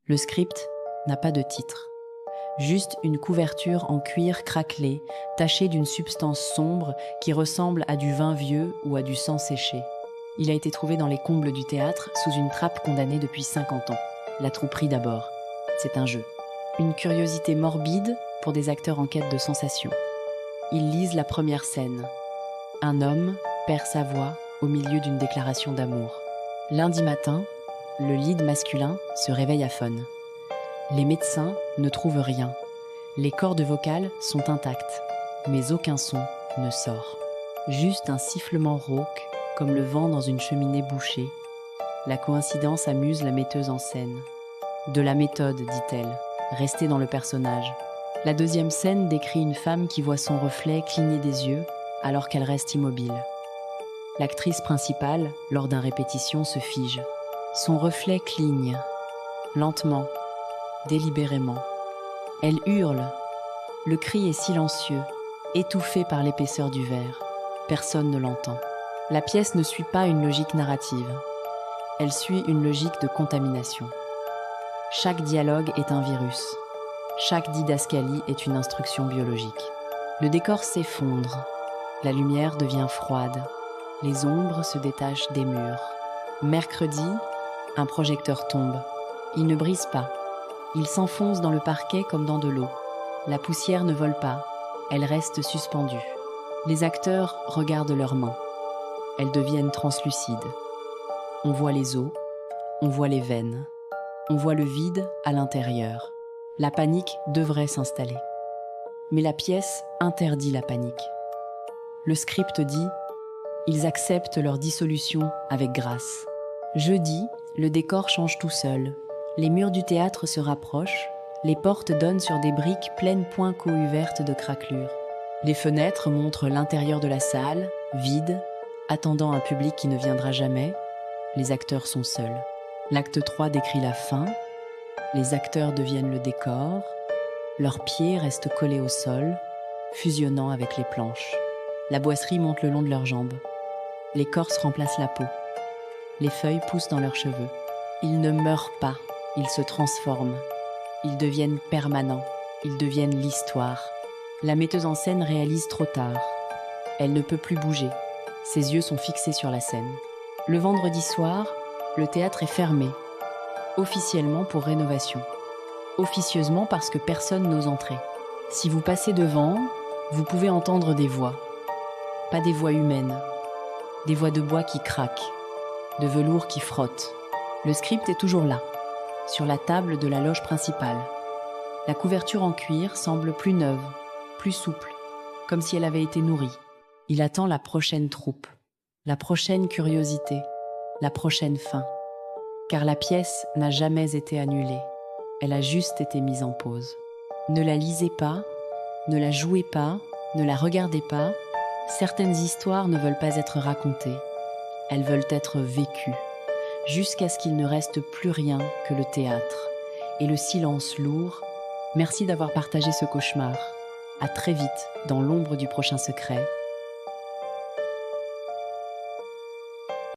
Le script n'a pas de titre. Juste une couverture en cuir craquelé, tachée d'une substance sombre qui ressemble à du vin vieux ou à du sang séché. Il a été trouvé dans les combles du théâtre, sous une trappe condamnée depuis 50 ans. La trouperie d'abord. C'est un jeu. Une curiosité morbide pour des acteurs en quête de sensations. Ils lisent la première scène. Un homme perd sa voix au milieu d'une déclaration d'amour. Lundi matin, le lead masculin se réveille aphone. Les médecins ne trouvent rien. Les cordes vocales sont intactes, mais aucun son ne sort. Juste un sifflement rauque, comme le vent dans une cheminée bouchée. La coïncidence amuse la metteuse en scène. De la méthode, dit-elle, restez dans le personnage. La deuxième scène décrit une femme qui voit son reflet cligner des yeux alors qu'elle reste immobile. L'actrice principale, lors d'une répétition, se fige. Son reflet cligne, lentement, délibérément. Elle hurle. Le cri est silencieux, étouffé par l'épaisseur du verre. Personne ne l'entend. La pièce ne suit pas une logique narrative. Elle suit une logique de contamination. Chaque dialogue est un virus. Chaque didascalie est une instruction biologique. Le décor s'effondre. La lumière devient froide. Les ombres se détachent des murs. Mercredi, un projecteur tombe. Il ne brise pas. Il s'enfonce dans le parquet comme dans de l'eau. La poussière ne vole pas. Elle reste suspendue. Les acteurs regardent leurs mains. Elles deviennent translucides. On voit les os, on voit les veines, on voit le vide à l'intérieur. La panique devrait s'installer. Mais la pièce interdit la panique. Le script dit « Ils acceptent leur dissolution avec grâce ». Jeudi, le décor change tout seul. Les murs du théâtre se rapprochent. Les portes donnent sur des briques pleines point cohue vertes de craquelures. Les fenêtres montrent l'intérieur de la salle, vide, attendant un public qui ne viendra jamais. Les acteurs sont seuls. L'acte 3 décrit la fin. Les acteurs deviennent le décor. Leurs pieds restent collés au sol, fusionnant avec les planches. La boisserie monte le long de leurs jambes. L'écorce remplace la peau. Les feuilles poussent dans leurs cheveux. Ils ne meurent pas, ils se transforment. Ils deviennent permanents, ils deviennent l'histoire. La metteuse en scène réalise trop tard. Elle ne peut plus bouger. Ses yeux sont fixés sur la scène. Le vendredi soir, le théâtre est fermé, officiellement pour rénovation. Officieusement parce que personne n'ose entrer. Si vous passez devant, vous pouvez entendre des voix. Pas des voix humaines, des voix de bois qui craquent, de velours qui frottent. Le script est toujours là, sur la table de la loge principale. La couverture en cuir semble plus neuve, plus souple, comme si elle avait été nourrie. Il attend la prochaine troupe, la prochaine curiosité, la prochaine fin. Car la pièce n'a jamais été annulée, elle a juste été mise en pause. Ne la lisez pas, ne la jouez pas, ne la regardez pas. Certaines histoires ne veulent pas être racontées, elles veulent être vécues, jusqu'à ce qu'il ne reste plus rien que le théâtre et le silence lourd. Merci d'avoir partagé ce cauchemar. À très vite dans l'ombre du prochain secret.